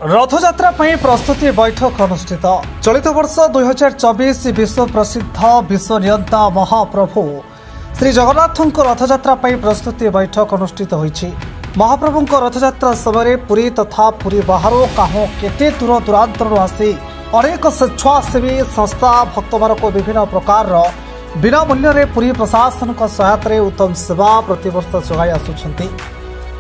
रथयात्रा प्रस्तुति बैठक अनुष्ठित चलित वर्ष 2024 विश्व प्रसिद्ध विश्व नियंता महाप्रभु श्री जगन्नाथों रथयात्रा प्रस्तुति बैठक अनुष्ठित होईछि। महाप्रभुं रथयात्रा समय पुरी तथा पुरी बाहर काहू केते दूर दूरांतर आसी अनेक स्वेच्छासेवी संस्था भक्त मान को विभिन्न प्रकार बिना मूल्य पुरी प्रशासन सहायता उत्तम सेवा प्रतिवर्ष जोगाई आसुछंती।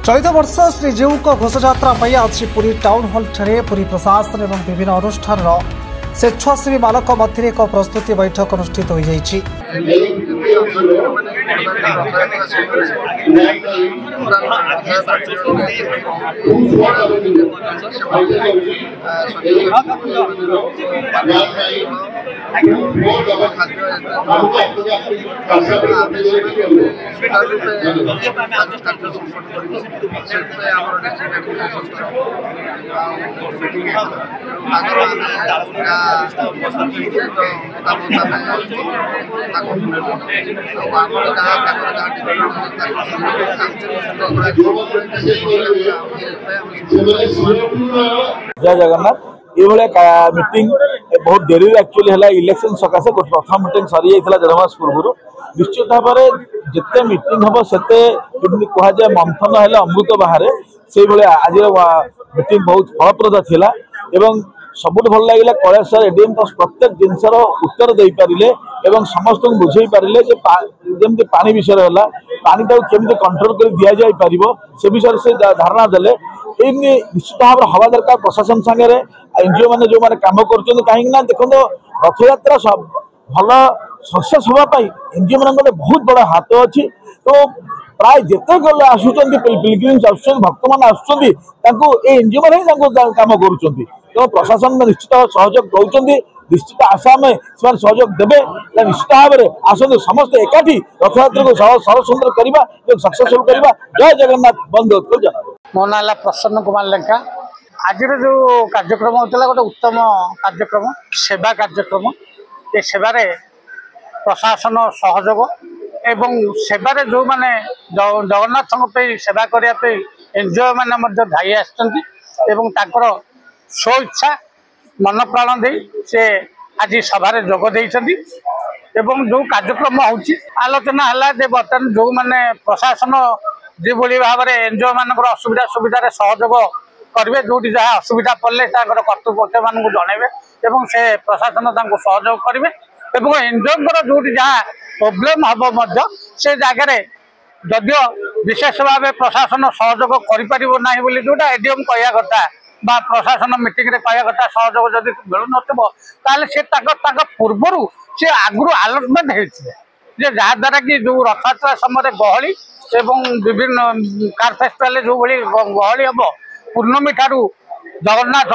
चलित वर्ष श्रीजीऊ घोषयात्रा आज पुरी टाउन हॉल ठारे पुरी प्रशासन एवं विभिन्न अनुष्ठान स्वेच्छासेवी मानक मध्य एक प्रस्तुति बैठक अनुष्ठित हो जाइछि। जय जगन्नाथ ये मीटिंग बहुत डेरी एक्चुअली है इलेक्शन सकाशे प्रथम मीटिंग सरी जाइए 1.5 मास पूर्व निश्चित भाव में जिते मीटिंग हम से कहुए मंथन है अमृत बाहर से आज मीटिंग बहुत फलप्रद थिला एवं सबुठ भल लगे कैलाश एडीएम प्रत्येक जिनसर उत्तर दे पारे एवं समस्त बुझे पारे जमी पानी विषय है पानी केमी कंट्रोल कर दि जापर से विषय से धारणा देले निश्चित भाव हवा दरकार प्रशासन सागे एनजीओ मैंने जो मैंने कम कर कहीं देखो रथयात्रा भल सक्सेस होगापी एनजीओ मान बहुत बड़ा हाथ अच्छी तो प्राय जिते गले आसुच्च पिलग्रिम्स आसुच्च भक्त मैंने आसुच्च एनजीओ मैंने कम कर तो प्रशासन में निश्चित सहयोग दौरान निश्चित आशा में सहयोग देवे निश्चित भाव में आसते समस्त एकाठी रथयात्रा को सरल सुंदर करवा सक्सेसफुल करवा। जय जगन्नाथ बंद जना मो ना प्रसन्न कुमार लेंका। आज जो कार्यक्रम होता गोटे उत्तम कार्यक्रम सेवा कार्यक्रम ये सेवारे प्रशासन सहयोग एवं सेवारे जो माने जगन्नाथ सेवा करने एनजीओ मैंने धाई आसर स्व इच्छा मन प्राण दे से आज सभारे जोग देइछन्ती एवं जो कार्यक्रम होउची आलोचना हला जे बर्तन जो माने प्रशासन जे बोली भाव में एनजीओ मानकर असुविधा सुविधा सहयोग करेंगे जो जहाँ असुविधा पड़े कर्तृपक्ष मान जनइबे एवं से प्रशासन सहयोग करेंगे एवं एनजीओ जो जहाँ प्रोब्लेम हम से जगह जदियो विशेष भाव प्रशासन सहयोग करना जोटा एडीएम कहया कथा बा प्रशासन मीटिंग रे कहया कथा सहयोग जदि मिलु नथिबो ताले से पूर्वर से आगु अलर्टमेंट होइछे जे जहाँ द्वारा कि जो रथयात्रा समय गहली एवं विभिन्न कार फेस्टिवल जो भली गहली हम पूर्णमी ठारू जगन्नाथ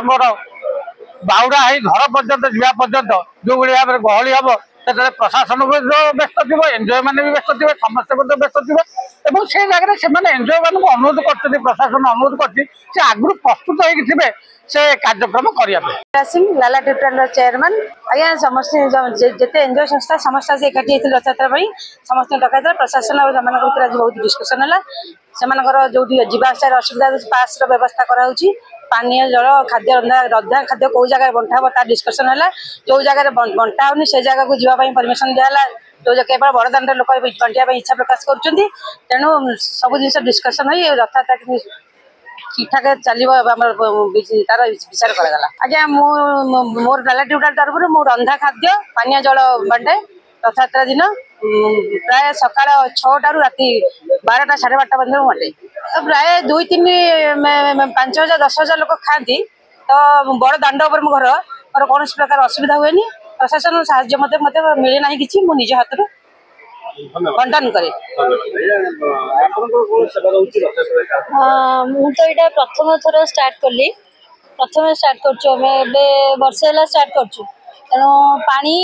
बाहुड़ा है घर पर्यंत जा पर्यंत जो भाव में गहली हम से प्रशासन व्यस्त थी एनजीओ मैंने भी व्यस्त थे समस्त व्यस्त थे से जगह से एनजीओ मान अनुरोध कर प्रशासन अनुरोध कर आगु प्रस्तुत होते से कार्यक्रम करने लाला ट्यूटोरियल चेयरमैन आज्ञा समस्त जिते एनजीओ संस्था समस्त से एकाठी होती रथयात्रा समस्त डक प्रशासन और आज बहुत डिस्कसन है से जो जीवासार असुविधा पास व्यवस्था कराऊँगी पानीय जल खाद्य रंधा खाद्य कौ जगह बंटा हम ता डिस्कसन है जो जगह बंटा होनी से जगह को जावाई परमिशन दिहला जो केवल बड़ दाण्ड लोक बंटा इच्छा प्रकाश करूँ तेणु सब जिन डिस्कसन हो रथयात्रा ठीक ठाक चलो तार विचार कराला। आज्ञा मोर लाला ट्यूटोरियल तरफ मु रंधा खाद्य पानीय जल बांटे रथयात्रा दिन प्राय सका 6टा राति 12टा 12:30 बंद बांटे प्राय 2-3-5,000 10,000 लोक खाती तो बड़ दाण्ड घर और कौन प्रकार असुविधा हुए प्रशासन साहाय्य मत मिले ना कि निज हाथ बंटन करे। मु तो ये प्रथम थर स्टार्ट कली प्रथम स्टार्ट कर वर्ष है स्टार्ट कर तेणु पानी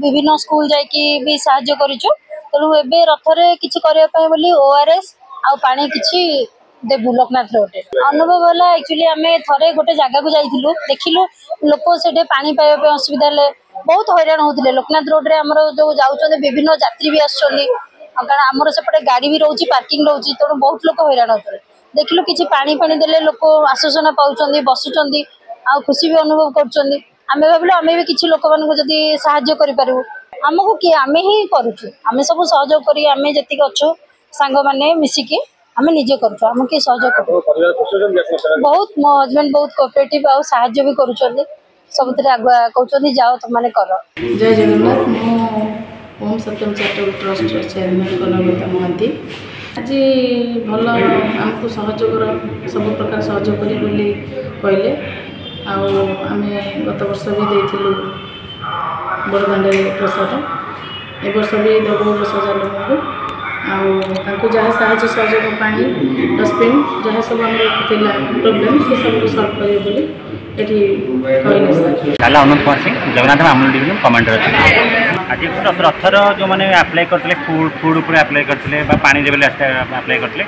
विभिन्न स्कूल जाकि साहाय्य करूँ एवं रथरे किसी करने ओआरएस आ पानी किसी देवु लोकनाथ रोड अनुभव है एक्चुअली आम थे गोटे जगह को जाइलु देखिलु लोक से पानी पाइबा असुविधा बहुत हैरान होते लोकनाथ रोड रे आमर जो जाऊँ विभिन्न यात्री भी कारण आमर सेपटे गाड़ी भी रोचे पार्किंग रोचे तेणु बहुत लोक हैरान होते देखिलु किसी पानी पानी देले लोक आश्वासन पाँच बसुँच आ खुशी भी अनुभव कर आमे भाविलु आमे भी किछि लोक मानकु जदी सहाय्य करि पारू हमकु कि आमे ही करूछु आमे सब सहयोग करी आमे जति अछु सांग माने मिसिकी आमे निजे करूछु हम के सहयोग करू बहुत मो हस्बैंड बहुत कोऑपरेटिव आ सहाय्य भी करूछन सबतरे आगुआ कहउछन जाओ तुम माने करो। जय जगन्नाथ मो ओम सत्यम चैरिटेबल ट्रस्ट चेयरमैन गणवंत महांती आज भल आमको सहयोग सब प्रकार सहयोग करी बोली कहले आमे गत वर्ष भी देथिलु बड़दांडे प्रसाद ए वर्ष भी देबो 10,000 लोक को जहाँ साहय सहयोग पानी डस्टबिन जहाँ सब प्रोब्लेम से सब सल्व करेंगे बोली काला अनंत कुमार सिंह जगन्नाथ आमूल डिविजन कमांडर अच्छे आज रथर जो मैंने आप्लाय करते फूड उपर आप्लाय करते पानी लेवल आप्लाय करते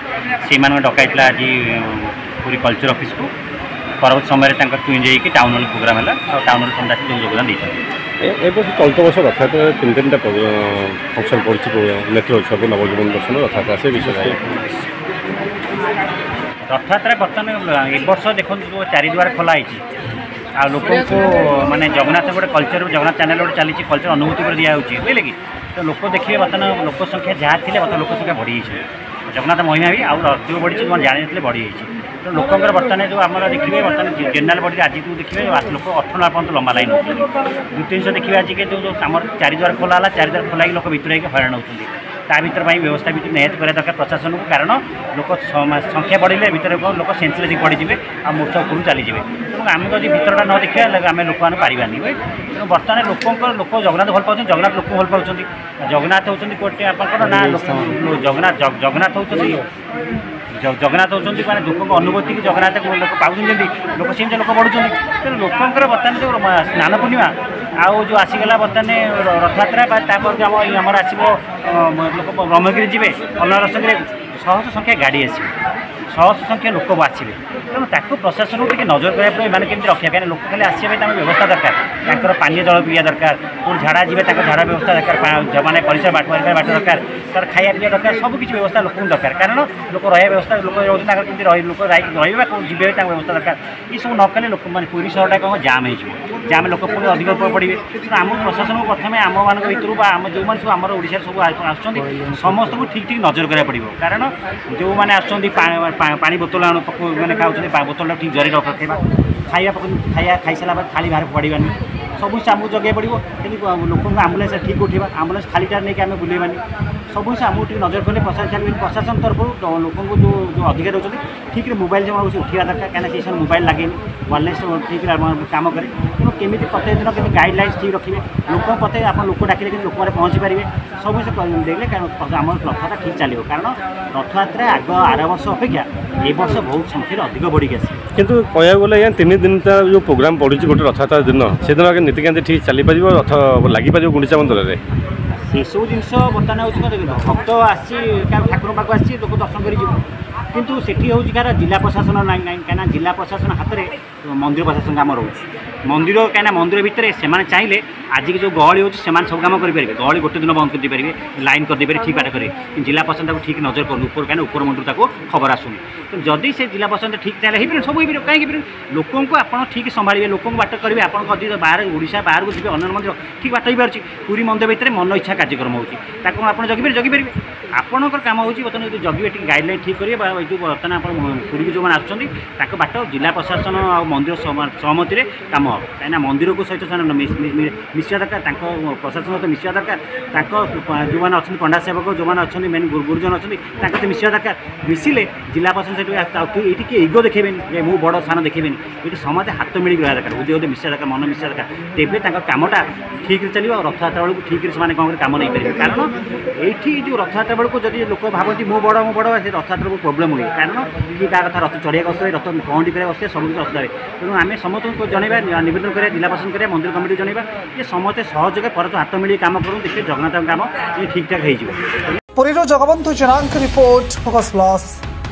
से डक आज पूरी कल्चर ऑफिस को परवर्त समय चेंज होगी टाउन हॉल प्रोग्राम है टाउन हॉल समस्त जो योगदान देते चलित वर्ष रथयात्रा 3-3टा फंक्शन पड़ी नेत्र उत्सव नवजीवन दर्शन रथयात्रा से विषय रथयात्रा बर्तमान एक वर्ष देखो जो 4 द्वार खोला आ लोक को माने जगन्नाथ गोटे कल्चर जगन्नाथ चैनल गोटे चली कल्चर अनुभूति पर दिया बुझे कि तो लोक देखिए बर्तमान लोक संख्या जहाँ थी बर्तमान लोक संख्या बढ़ी जगन्नाथ महिमा भी आउ बढ़ी जो जानी बढ़ी तो लोकंर बर्तमान जो आम देखिए बर्तमान जेनराल बडी आज देखिए लोक 18 पर्यंत लंबा लाइन होती द्वितीय जिन देखिए आज के जो आम 4 द्वार खोला 4 द्वार खोल लोक भितर हैरान होती ता भर व्यवस्था भी निहत करा दरकार प्रशासन को कारण लोक संख्या बढ़े भर लोक सेंसलेस पड़े आ मूर्छ उपरू चलीजे तेणु आम जब भरटा न देखा आम लोक मैंने पारानी तेणु बर्तमान लोक जगन्नाथ भल पाँच जगन्नाथ लोक भल पाँच जगन्नाथ होती गोटे आपंकर ना जगन्नाथ होती जगन्नाथ होती मैंने लोक अनुभूति की जगन्नाथ लोक पाँच लोक सेमती लोक बढ़ुं तेणु लोकंर बर्तमान जो स्नान पूर्णिमा आउ जो आसीगला बर्तमान रथयात्रा आमर आसो लोक ब्रह्मगिरी जी अलग रसंगे सहस्र संख्या गाड़ी आसो सहस्र संख्या लोक आसवे तेणु ताकू प्रशासन को टी नजर कराया मैंने केमी रखा कहीं लोक खाली आसवे व्यवस्था दरकार पानी जल पीवा दरकार पुणी झाड़ा जी झाड़ा व्यवस्था दरकार मैंने परिसर बाट दरकार तार खाया पीवा दरकार सबकि व्यवस्था लोक दरकार कारण लोक रहा व्यवस्था लोक रोज लोक रहा जी व्यवस्था दरकार ये सब नकले लोक मैंने पूरी सहरटा कौन जाम जाम लोक पुणी अधिक पड़े तेणु आम प्रशासन को प्रथम आम मान भर आम जो मैंने सब आम ओडिशा सब आस समस्त को ठीक नजर कराया पड़ो कारण जो मैंने आसनी बोतल मैंने खाऊँ बोतल ठीक जरी रखा खाया खाई सारा थाली बाहर पड़ानी सब आमको जगह पड़ो कि लोक आम्बुलांस ठीक उठा आम्बुलांस खालीटा नहीं आम बुलेबानी सब आमको ठीक नजर कले प्रशासन तरफ लोक जो अधिकार होती ठीक मोबाइल जो उठा दरकार कहीं से मोबाइल लगे वायरलेस ठीक कम करे तेणु केमी प्रत्येक दिन केमी गाइडलाइंस ठीक रखिए लोक प्रत्येक आप लोक डाकिले कि लोक पहुँची पारे सब देखले आम रथयात्रा ठीक चलो कारण रथयात्रा आग आर वर्ष अपेक्षा ए वर्ष बहुत संख्या अधिक बढ़ी आस किंतु कहया गले 3 दिन जो प्रोग्राम पड़ी गोटे रथयात्रा दिन से दिन आगे नीतिकांति ठीक चली पार रथ लगिपार गुंडीचा मंदिर में से सब जिन बर्तमान हो भक्त ठाकुर पाक आस लोक दर्शन कर किंतु सेठी हूँ कार जिला प्रशासन ना कहीं जिला प्रशासन हाथ में मंदिर प्रशासन काम रोचे मंदिर कहीं मंदिर भितर से चाहिए आज की जो गहली हो सब कम करेंगे गहली गोटे दिन बंद कर पारे लाइन करदे पारे ठीक बाट करेंगे जिला प्रशासन ठीक नजर कर कहीं ऊपर मंदिर तक खबर आसुनी तो जदि से जिला प्रशासन ठीक चाहिए सब कहीं लोक को आप ठीक संभालेंगे लोक बाट करेंगे आप बाहर ओडिशा बाहर को जी अन्य मंदिर ठीक बाट हो पार्टी पूरी मंदिर भितर मन इच्छा कार्यक्रम होती आप जगिपारे आपंकर काम हो बर्तमान जो जगिए गाइडलाइन ठीक करेंगे जो बर्तमान आप पूरी जो मैंने आसुँच बाट जिला प्रशासन आ मंदिर सहमति में काम हम कहीं मंदिर को सहित मिसा दरकार प्रशासन सहित मिसा दरकार जो मैंने अच्छा पंडा सेवक जो मैंने अच्छा मेन गुरुजन अच्छा मिसा दरकार मिसिले जिला प्रशासन सहित ये किए इगो देखेबे मु बड़ सान देखेबे ये समझे हाथ मिल रहा दरकार उद्योग मिसा दरकार मन मिसा दरकार तेज कमटा ठीक चलो रथयात्रा बेलू ठीक से कौन कम नहीं पारे कारण ये जो रथयात्रा बेलू जब लोक भावती मु बड़ से रथयात्रा को प्रोब्लेम हुए कारण कि क्या कथा रथ चढ़िया बसते रथ पहंडी कर बसते सब किसी असुविधा तेणु आम समस्त जनवा निवेदन करें जिला प्रशासन करें मंदिर कमिटी जनवा ये समस्ते सहयोग परत हाथ मिली काम करूँ देखिए जगन्नाथ काम ये ठीक ठाक हो पुरीरो जगबंधु जेना रिपोर्ट फोकस प्लस।